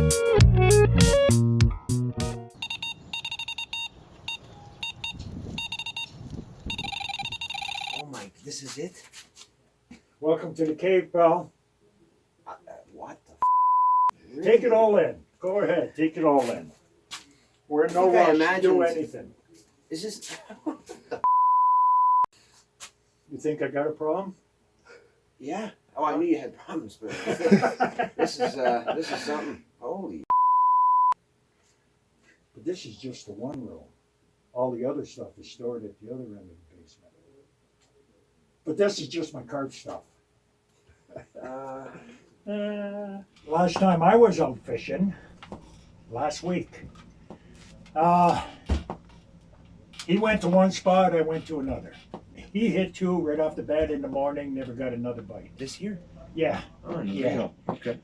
Oh my, this is it? Welcome to the cave, pal. What the f? Take it all in. Go ahead, take it all in. We're in no rush to do anything. Is this... You think I got a problem? Yeah. Oh, I knew you had problems, but this is something. Holy. But this is just the one room. All the other stuff is stored at the other end of the basement. But this is just my carp stuff. Last time I was out fishing, last week, he went to one spot, I went to another. He hit two right off the bat in the morning, never got another bite. This year? Yeah. Oh, yeah. Okay.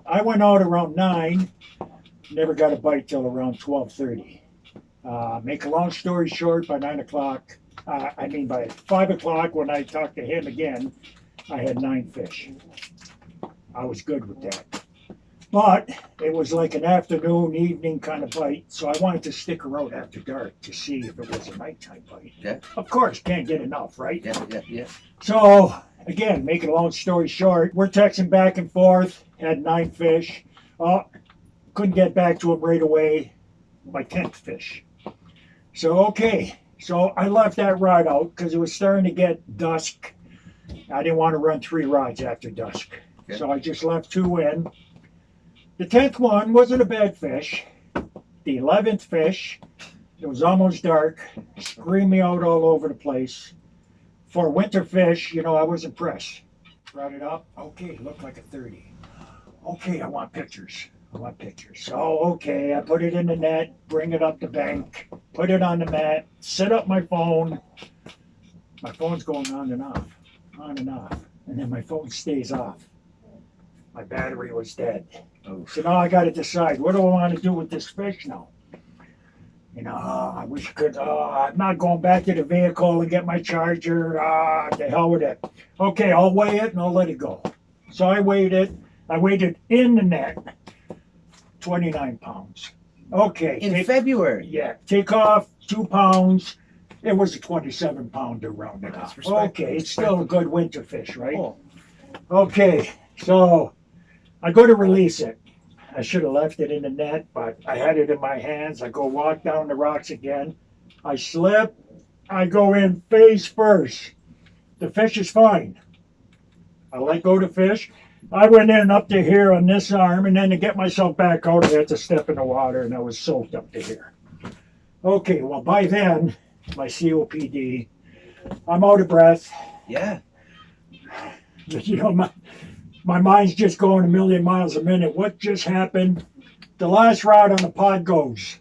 I went out around 9, never got a bite till around 12:30. Make a long story short, by 9 o'clock, by 5 o'clock when I talked to him again, I had 9 fish. I was good with that. But it was like an afternoon, evening kind of bite, so I wanted to stick around after dark to see if it was a nighttime bite. Yeah. Of course, can't get enough, right? Yeah. So, again, making a long story short, we're texting back and forth, had 9 fish. Couldn't get back to him right away, my 10th fish. So, okay, so I left that rod out because it was starting to get dusk. I didn't want to run 3 rods after dusk. Okay. So I just left 2 in. The 10th one wasn't a bad fish. The 11th fish, it was almost dark, screamed me out all over the place. For a winter fish, I was impressed. Brought it up. Okay, looked like a 30. Okay, I want pictures. So, okay, I put it in the net, bring it up the bank, put it on the mat, set up my phone. My phone's going on and off, and then my phone stays off. My battery was dead. Oh. So now I got to decide, what do I want to do with this fish now? I wish I could, I'm not going back to the vehicle and get my charger. The hell with it. Okay, I'll weigh it and I'll let it go. So I weighed it. I weighed it in the net, 29 pounds. Okay. In February? Yeah, take off 2 pounds. It was a 27 pounder rounded off. Okay, it's still a good winter fish, right? Oh. Okay, so I go to release it. I should have left it in the net, but I had it in my hands. I go walk down the rocks again. I slip. I go in face first. The fish is fine. I let go of the fish. I went in up to here on this arm, and then to get myself back out, I had to step in the water, and I was soaked up to here. Okay, well, by then, my COPD, I'm out of breath. Yeah. My mind's just going a million miles a minute. What just happened? The last rod on the pod goes.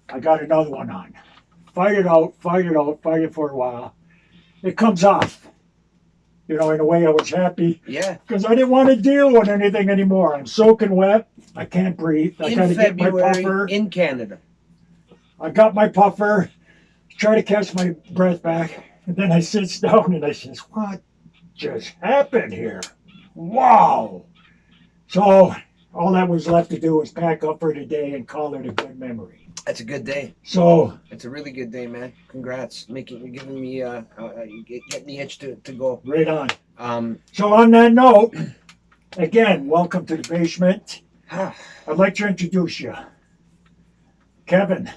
I got another one on. Fight it out for a while. It comes off. In a way I was happy. Yeah. Because I didn't want to deal with anything anymore. I'm soaking wet. I can't breathe. I got to get my puffer. In Canada. I got my puffer. Try to catch my breath back. And then I sit down and I says, what just happened here? Wow. So all that was left to do was pack up for today and call it a good memory. That's a good day. So it's a really good day, man. Congrats. Giving me getting the itch to go. Right on. So on that note, again, welcome to the basement. I'd like to introduce you. Kevin.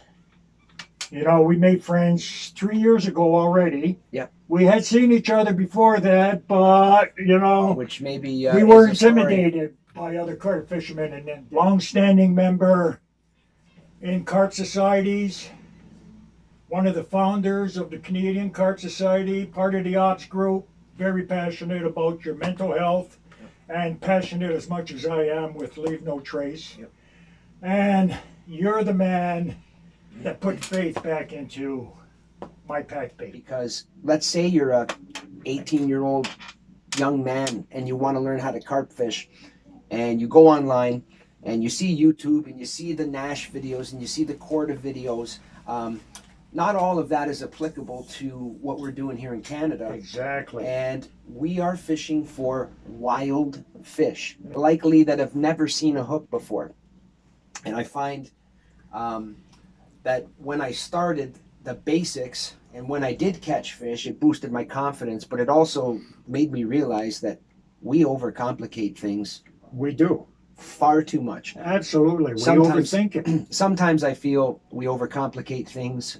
We made friends 3 years ago already. Yeah. We had seen each other before that, but, which maybe we were intimidated by other carp fishermen, and then long-standing member in carp societies, one of the founders of the Canadian Carp Society, part of the ops group, very passionate about your mental health, and passionate as much as I am with Leave No Trace. Yep. And you're the man that put faith back into my Packbait. Because let's say you're a 18-year-old young man and you want to learn how to carp fish, and you go online and you see YouTube and you see the Nash videos and you see the Corda videos, not all of that is applicable to what we're doing here in Canada. Exactly. And we are fishing for wild fish, likely that have never seen a hook before. And I find that when I started the basics and when I did catch fish, it boosted my confidence, but it also made me realize that we overcomplicate things We do. far too much. Absolutely. We Sometimes- overthink it. Sometimes I feel we overcomplicate things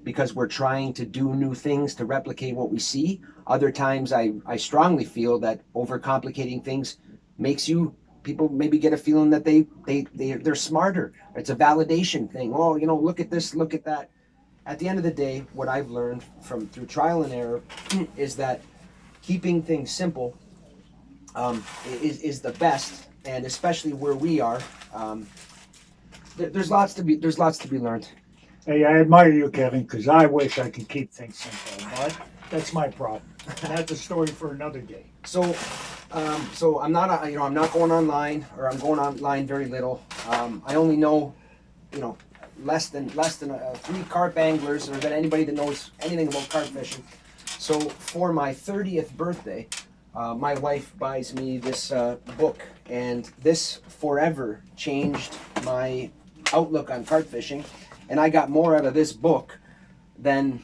because we're trying to do new things to replicate what we see. Other times I strongly feel that overcomplicating things makes people maybe get a feeling that they're smarter. It's a validation thing. Oh, look at this, look at that. At the end of the day, what I've learned through trial and error is that keeping things simple is the best, and especially where we are, there's lots to be learned. Hey, I admire you, Kevin, because I wish I could keep things simple, but that's my problem. And that's a story for another day. So I'm not I'm not going online, or I'm going online very little. I only know less than 3 carp anglers, or that anybody that knows anything about carp fishing. So for my 30th birthday, my wife buys me this book, and this forever changed my outlook on carp fishing, and I got more out of this book than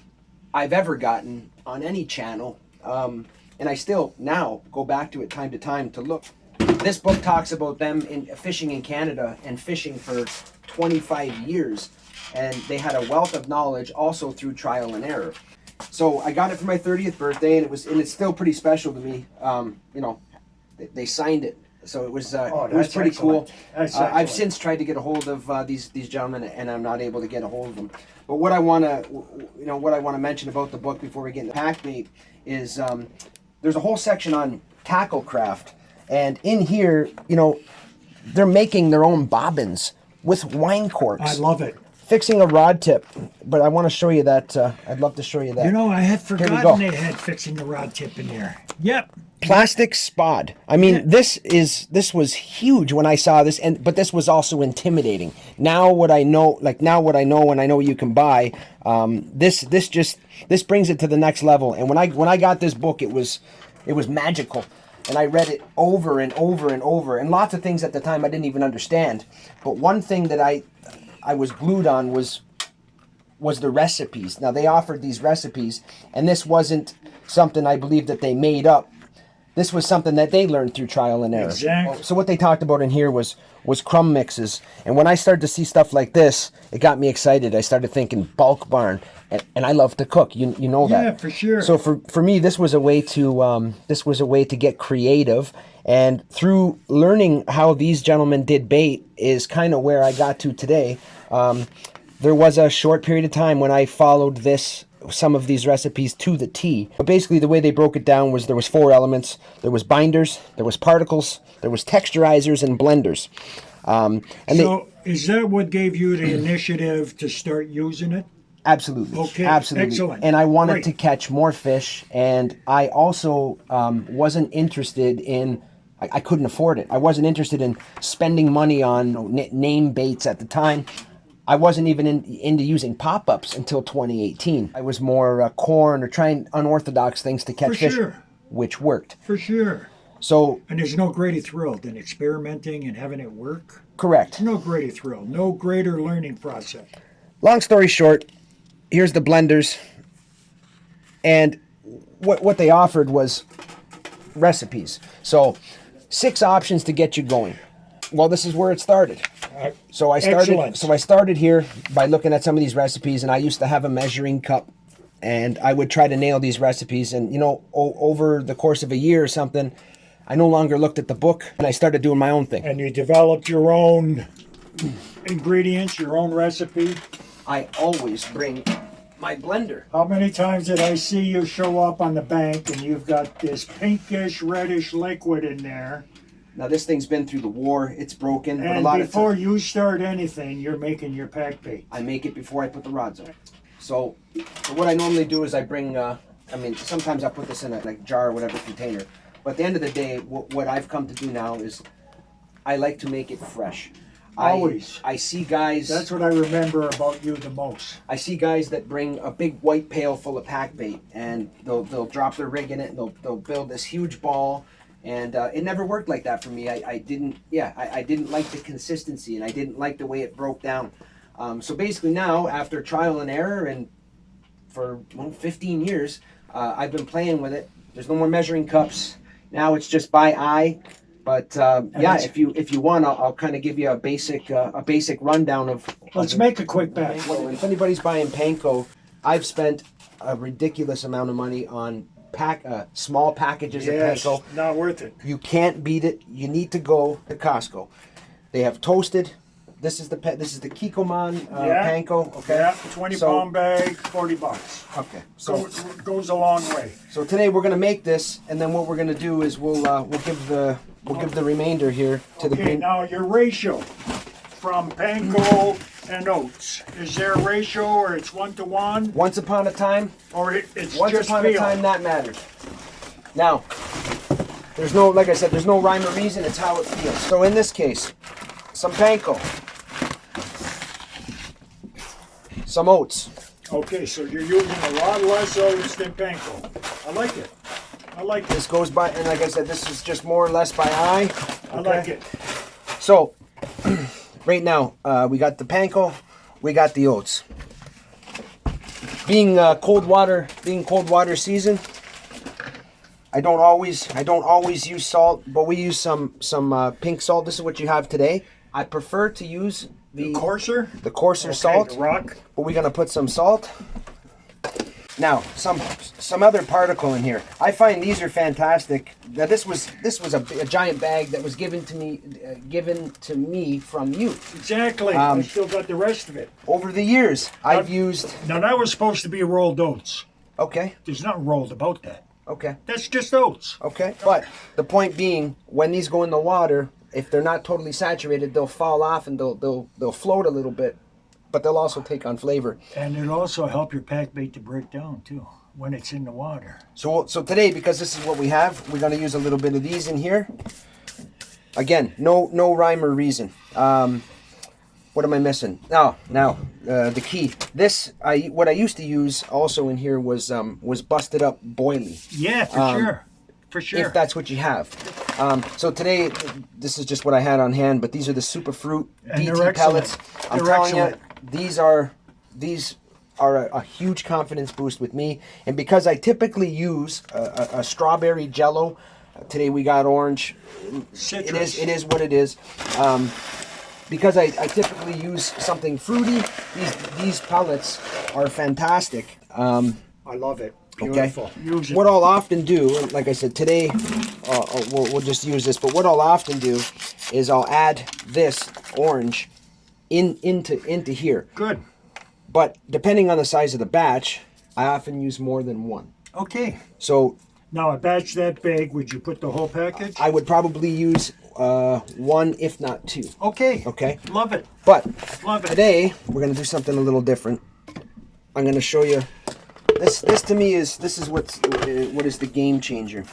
I've ever gotten on any channel, and I still now go back to it time to time to look. This book talks about them fishing in Canada and fishing for 25 years, and they had a wealth of knowledge also through trial and error. So I got it for my 30th birthday, and it's still pretty special to me. They signed it, so it was pretty cool. I've since tried to get a hold of these gentlemen, and I'm not able to get a hold of them. But what I want to mention about the book before we get into Packbait is there's a whole section on tackle craft, and in here, they're making their own bobbins with wine corks. I love it. Fixing a rod tip, but I want to show you that. I'd love to show you that. I had we forgotten go. they had fixing the rod tip in there. Yep. Plastic spod. I mean, this was huge when I saw this, but this was also intimidating. Now what I know, and I know what you can buy, this brings it to the next level. And when I got this book, it was magical. And I read it over and over and over, and lots of things at the time I didn't even understand. But one thing that I was glued on was the recipes. Now, they offered these recipes, and this wasn't something I believe that they made up. This was something that they learned through trial and error. Exactly. So what they talked about in here was crumb mixes. And when I started to see stuff like this, it got me excited. I started thinking bulk barn, and I love to cook. You know that. Yeah, for sure. So for me, this was a way to get creative. And through learning how these gentlemen did bait is kind of where I got to today. There was a short period of time when I followed some of these recipes to the T. But basically the way they broke it down was there was 4 elements. There was binders, there was particles, there was texturizers, and blenders. Is that what gave you the initiative to start using it? Absolutely. Okay, absolutely. excellent. And I wanted Great. to catch more fish, and I also wasn't interested in, I couldn't afford it. I wasn't interested in spending money on name baits at the time. I wasn't even into using pop-ups until 2018. I was more corn or trying unorthodox things to catch fish, which worked. For sure. So, and there's no greater thrill than experimenting and having it work. Correct. No greater thrill, no greater learning process. Long story short, here's the blenders, and what they offered was recipes. So 6 options to get you going. Well, this is where it started. So I started here by looking at some of these recipes, and I used to have a measuring cup, and I would try to nail these recipes. And over the course of a year or something, I no longer looked at the book, and I started doing my own thing. And you developed your own ingredients, your own recipe. I always bring my blender. How many times did I see you show up on the bank and you've got this pinkish, reddish liquid in there? Now this thing's been through the war, it's broken. And but before you start anything, you're making your pack bait. I make it before I put the rods on. So what I normally do is I bring, sometimes I put this in a jar or whatever container. But at the end of the day, what I've come to do now is I like to make it fresh. Always. I see guys. That's what I remember about you the most. I see guys that bring a big white pail full of pack bait, and they'll drop their rig in it, and they'll build this huge ball, and it never worked like that for me. I didn't like the consistency, and I didn't like the way it broke down. So basically now, after trial and error, and for 15 years, I've been playing with it. There's no more measuring cups. Now it's just by eye. But yeah, if you want, I'll kind of give you a basic rundown of. Let's make a quick batch. Well, if anybody's buying panko, I've spent a ridiculous amount of money on small packages of panko. Not worth it. You can't beat it. You need to go to Costco. They have toasted. This is the Kikkoman panko. Okay. Yeah, 20-pound bag, $40. Okay. So goes a long way. So today we're gonna make this, and then what we're gonna do is we'll give the remainder here to the. Okay. Now your ratio from panko and oats, is there a ratio, or it's 1-to-1? Once upon a time, or it's once just upon a time that mattered. Now, there's no, like I said, there's no rhyme or reason. It's how it feels. So in this case, some panko, some oats. Okay, so you're using a lot less oats than panko. I like it. I like it. This goes by, and like I said, this is just more or less by eye. I like it. So, right now, we got the panko, we got the oats. Being cold water season, I don't always use salt, but we use some pink salt. This is what you have today. I prefer to use the coarser salt. The rock. But we're gonna put some salt. Now, some other particle in here. I find these are fantastic. Now, this was a giant bag that was given to me from you. Exactly. I still got the rest of it. Over the years, I've used. Now that was supposed to be rolled oats. Okay. There's nothing rolled about that. Okay. That's just oats. Okay. But the point being, when these go in the water, if they're not totally saturated, they'll fall off and they'll float a little bit. But they'll also take on flavor. And it'll also help your pack bait to break down too when it's in the water. So today, because this is what we have, we're gonna use a little bit of these in here. Again, no rhyme or reason. What am I missing? Now the key. What I used to use also in here was busted up boilie. Yeah, for sure. If that's what you have. So today, this is just what I had on hand, but these are the Superfruit BT pellets. I'm telling you, these are a huge confidence boost with me. And because I typically use a strawberry jello, today we got orange. Citrus. It is what it is. Because I typically use something fruity, these pellets are fantastic. I love it. Beautiful. Okay. What I'll often do, like I said, today we'll just use this, but what I'll often do is I'll add this orange into here. Good. But depending on the size of the batch, I often use more than one. Okay. So now a batch that big, would you put the whole package? I would probably use one, if not two. Okay. Okay. Love it. But Love it. Today we're gonna do something a little different. I'm gonna show you. This to me is what is the game changer,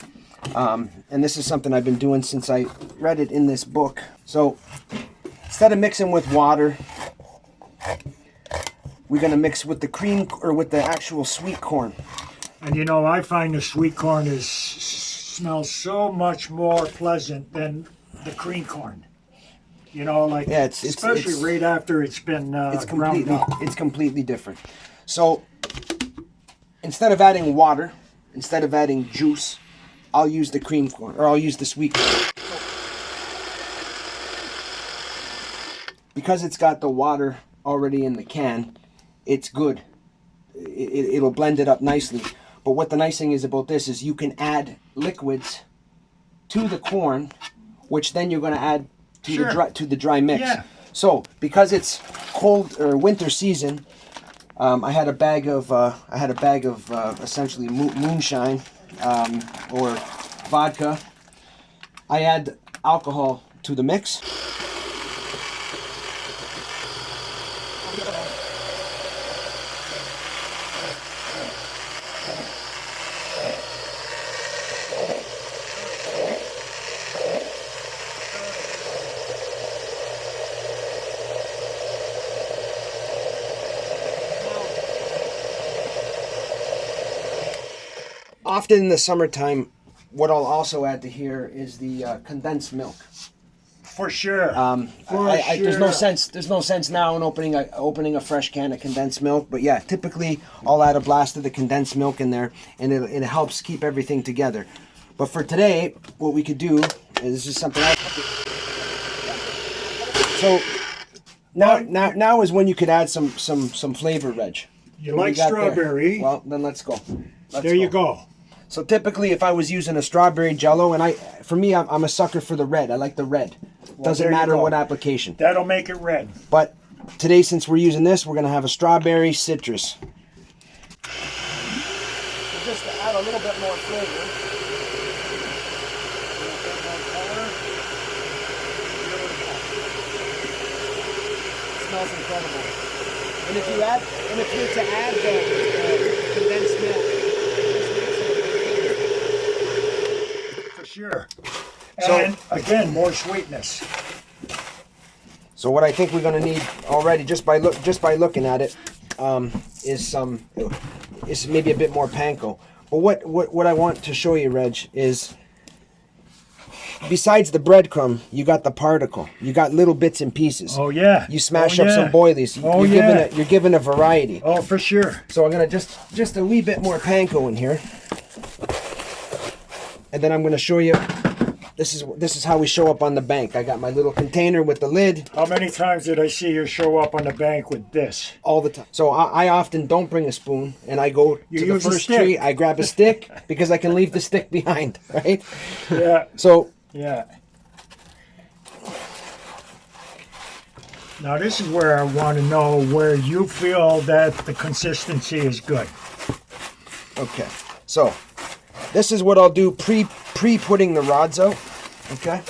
and this is something I've been doing since I read it in this book. So instead of mixing with water, we're gonna mix with the cream or with the actual sweet corn. And you know, I find the sweet corn smells so much more pleasant than the cream corn. You know, like especially right after it's been ground up. It's completely different. So instead of adding water, instead of adding juice, I'll use the cream corn, or I'll use the sweet corn. Because it's got the water already in the can, it's good. It'll blend it up nicely. But what the nice thing is about this is you can add liquids to the corn, which then you're going to add to the dry mix. Yeah. So because it's cold or winter season, I had a bag of essentially moonshine or vodka. I add alcohol to the mix. often in the summertime, what I'll also add to here is the condensed milk. For sure. There's no sense. There's no sense now in opening a fresh can of condensed milk. But yeah, typically I'll add a blast of the condensed milk in there, and it helps keep everything together. But for today, what we could do is just something else. So now is when you could add some flavor, Reg. You like strawberry? There? Well, then let's go. There you go. So typically, if I was using a strawberry Jello, and for me, I'm a sucker for the red. I like the red. Well, doesn't matter what application. That'll make it red. But today, since we're using this, we're going to have a strawberry citrus. So just to add a little bit more flavor. It smells incredible. And if you're to add the condensed milk, sure. And again, more sweetness. So what I think we're going to need already, just by looking at it, is maybe a bit more panko. But what I want to show you, Reg, is besides the breadcrumb, you got the particle. You got little bits and pieces. Oh yeah. You smash up some boilies. You're giving a variety. Oh, for sure. So I'm gonna just a wee bit more panko in here. And then I'm going to show you, this is how we show up on the bank. I got my little container with the lid. How many times did I see you show up on the bank with this? All the time. So I often don't bring a spoon, and I go to the first tree, I grab a stick, because I can leave the stick behind, right? Yeah. So. Yeah. Now this is where I want to know where you feel that the consistency is good. Okay. So. This is what I'll do pre-putting the rods out, okay?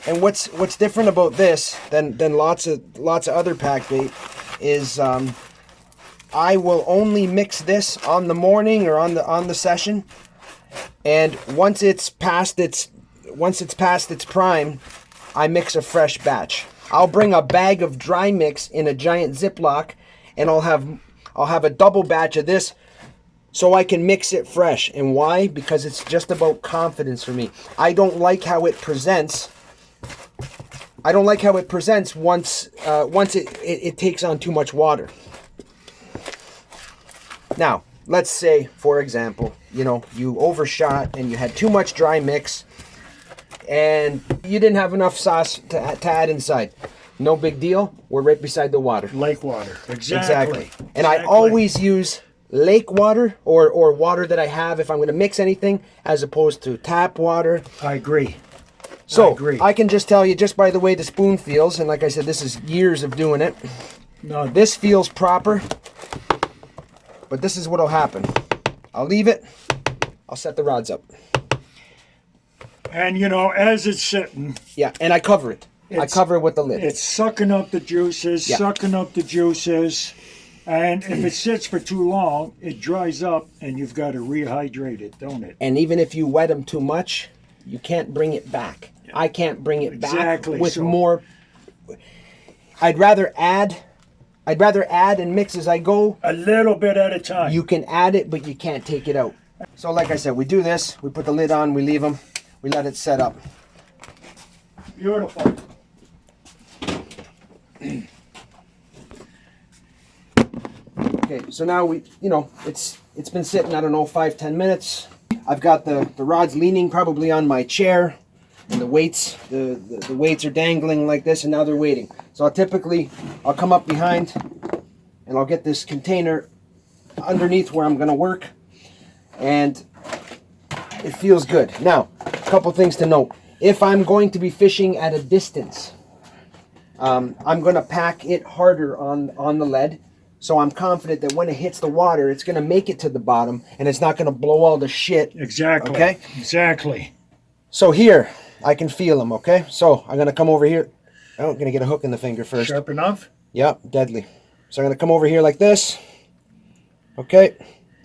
And what's different about this than lots of other pack bait is I will only mix this on the morning or on the session, and once it's past its prime, I mix a fresh batch. I'll bring a bag of dry mix in a giant Ziploc, and I'll have a double batch of this, so I can mix it fresh. And why? Because it's just about confidence for me. I don't like how it presents. Once it takes on too much water. Now, let's say, for example, you overshot and you had too much dry mix and you didn't have enough sauce to add inside. No big deal. We're right beside the water. Lake water. Exactly. And I always use lake water or water that I have if I'm going to mix anything, as opposed to tap water. I agree. So I can just tell you, just by the way the spoon feels, and like I said, this is years of doing it. No, this feels proper, but this is what'll happen. I'll leave it. I'll set the rods up. And as it's sitting. Yeah, and I cover it. I cover it with the lid. It's sucking up the juices, And if it sits for too long, it dries up and you've got to rehydrate it, don't it? And even if you wet them too much, you can't bring it back. I can't bring it back with more. I'd rather add and mix as I go. A little bit at a time. You can add it, but you can't take it out. So like I said, we do this, we put the lid on, we leave them, we let it set up. Beautiful. Okay, so now it's been sitting, I don't know, 5-10 minutes. I've got the rods leaning probably on my chair, and the weights are dangling like this, and now they're waiting. So I'll come up behind and I'll get this container underneath where I'm gonna work, and it feels good. Now, a couple things to note. If I'm going to be fishing at a distance, I'm gonna pack it harder on the lead. So I'm confident that when it hits the water, it's going to make it to the bottom, and it's not going to blow all the shit. Exactly. Okay? Exactly. So here, I can feel them, okay? So I'm going to come over here. Oh, I'm going to get a hook in the finger first. Sharp enough? Yep, deadly. So I'm going to come over here like this. Okay.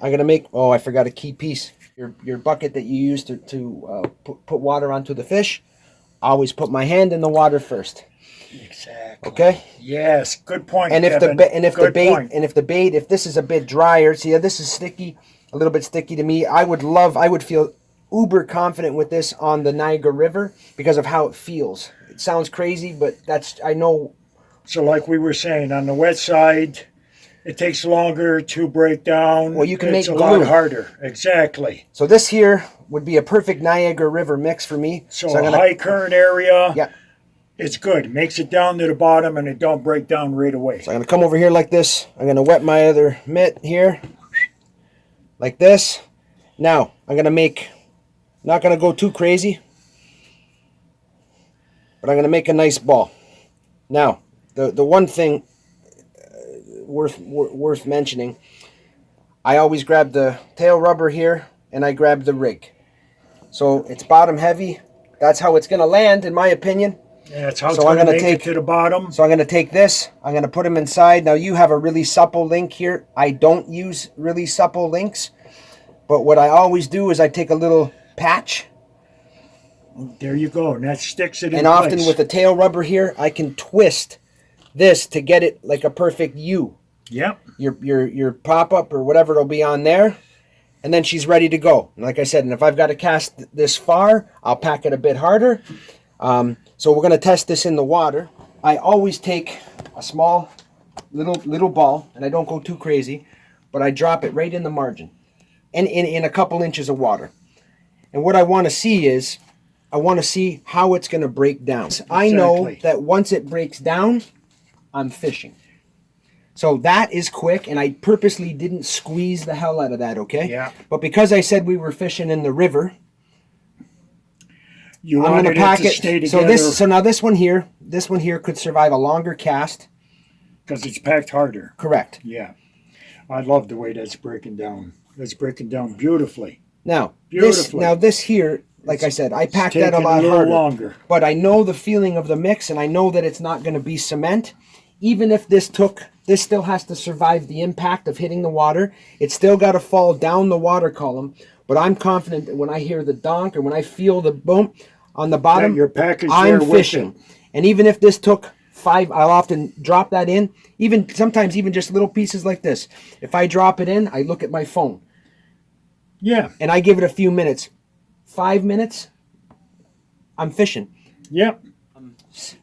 I'm going to make, oh, I forgot a key piece. Your bucket that you use to put water onto the fish. always put my hand in the water first. Exactly. Okay. Yes. Good point. And if Kevin. the bait, if this is a bit drier, see, this is sticky, a little bit sticky to me. I would feel uber confident with this on the Niagara River because of how it feels. It sounds crazy, but I know. So, like we were saying, on the wet side, it takes longer to break down. Well, you can it's make a glue. lot harder. Exactly. So this here would be a perfect Niagara River mix for me. So a high current area. Yeah. It's good. It makes it down to the bottom and it don't break down right away. So I'm going to come over here like this. I'm going to wet my other mitt here. Like this. Now, I'm going to make, not going to go too crazy, but I'm going to make a nice ball. Now, the one thing worth mentioning, I always grab the tail rubber here and I grab the rig. So it's bottom heavy. That's how it's going to land, in my opinion. Yeah, that's how it's going to make it to the bottom. So I'm going to take this. I'm going to put them inside. Now you have a really supple link here. I don't use really supple links. But what I always do is I take a little patch. There you go. And that sticks it in place. And often with the tail rubber here, I can twist this to get it like a perfect U. Yep. Your pop-up or whatever will be on there. And then she's ready to go. And like I said, and if I've got to cast this far, I'll pack it a bit harder. So we're going to test this in the water. I always take a small little ball, and I don't go too crazy, but I drop it right in the margin, and in a couple inches of water. And what I want to see is, I want to see how it's going to break down. Exactly. I know that once it breaks down, I'm fishing. So that is quick, and I purposely didn't squeeze the hell out of that, okay? Yeah. But because I said we were fishing in the river, I'm going to pack it. Stay together. So now this one here could survive a longer cast because it's packed harder. Correct. Yeah, I love the way that's breaking down. That's breaking down beautifully. Now this here, like I said, I packed that a lot harder. Longer. But I know the feeling of the mix, and I know that it's not going to be cement. Even if this still has to survive the impact of hitting the water. It's still got to fall down the water column. But I'm confident that when I hear the donk or when I feel the boom on the bottom, I'm fishing. And even if this took 5, I'll often drop that in. Sometimes even just little pieces like this. If I drop it in, I look at my phone. Yeah. And I give it a few minutes. 5 minutes, I'm fishing. Yep.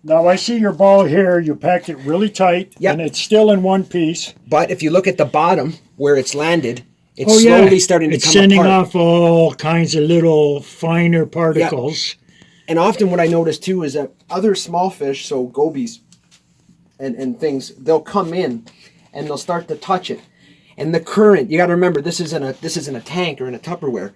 Now I see your ball here. You packed it really tight, and it's still in one piece. But if you look at the bottom where it's landed, it's slowly starting to come apart. It's sending off all kinds of little finer particles. Yep. And often what I notice too is that other small fish, so gobies and things, they'll come in and they'll start to touch it. And the current, you got to remember, this isn't a tank or in a Tupperware.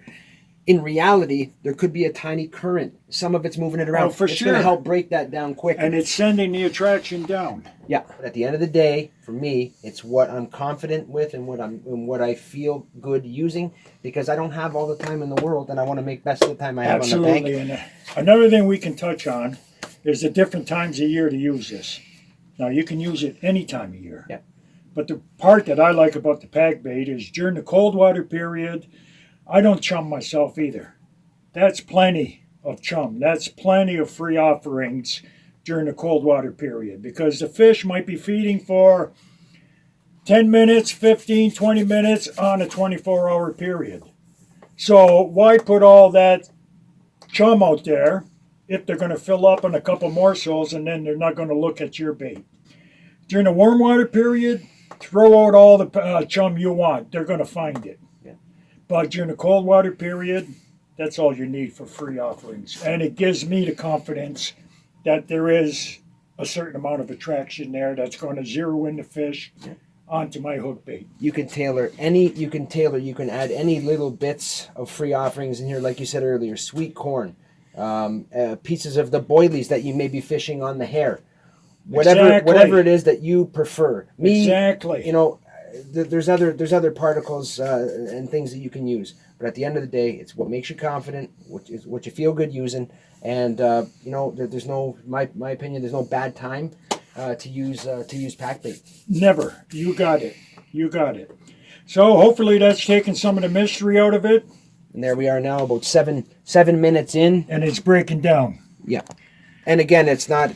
In reality, there could be a tiny current. Some of it's moving it around. Oh, for it's sure. going to help break that down quicker. And it's sending the attraction down. Yeah. But at the end of the day, for me, it's what I'm confident with and what I feel good using, because I don't have all the time in the world, and I want to make best of the time I have on the bank. Absolutely. And another thing we can touch on is the different times of year to use this. Now, you can use it any time of year. Yeah. But the part that I like about the pack bait is during the cold water period, I don't chum myself either. That's plenty of chum. That's plenty of free offerings during the cold water period, because the fish might be feeding for 10 minutes, 15, 20 minutes on a 24-hour period. So why put all that chum out there if they're going to fill up on a couple morsels and then they're not going to look at your bait? During the warm water period, throw out all the chum you want. They're going to find it. But during the cold water period, that's all you need for free offerings. And it gives me the confidence that there is a certain amount of attraction there that's going to zero in the fish onto my hook bait. You can add any little bits of free offerings in here, like you said earlier, sweet corn, pieces of the boilies that you may be fishing on the hair. Whatever it is that you prefer. Exactly. You know, there's other particles and things that you can use, but at the end of the day, it's what makes you confident, what you feel good using, and you know, there's no, my opinion, there's no bad time to use pack bait. Never. You got it. So hopefully that's taken some of the mystery out of it. And there we are now, about seven minutes in, and it's breaking down. Yeah. And again, it's not.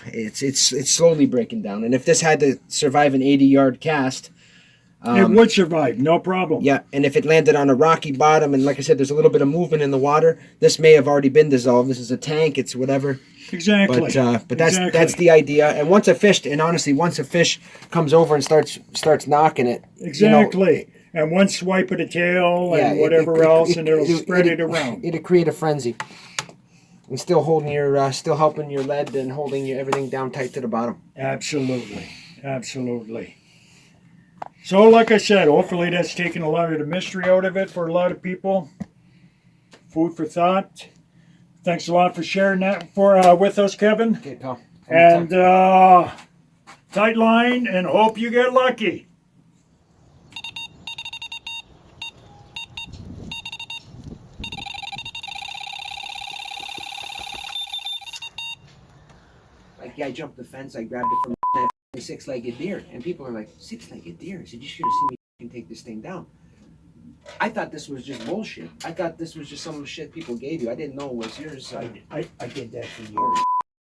It's slowly breaking down. And if this had to survive an 80-yard cast, It would survive, no problem. yeah. And if it landed on a rocky bottom, and like I said, there's a little bit of movement in the water, this may have already been dissolved. This is a tank. It's whatever. Exactly. But that's the idea. And once a fish, and honestly, once a fish comes over and starts knocking it, Exactly. And one swipe of the tail and whatever else, and it'll spread it around. It'll create a frenzy. And still holding still helping your lead and holding everything down tight to the bottom. Absolutely. Absolutely. So, like I said, hopefully that's taken a lot of the mystery out of it for a lot of people. Food for thought. Thanks a lot for sharing that with us, Kevin. Okay, pal. And tight line, and hope you get lucky. Like, I jumped the fence, I grabbed it from a six-legged deer, and people are like, six-legged deer? I said, you should have seen me take this thing down. I thought this was just bullshit. I thought this was just some shit people gave you. I didn't know it was yours. I did that for years.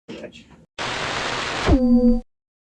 Bitch.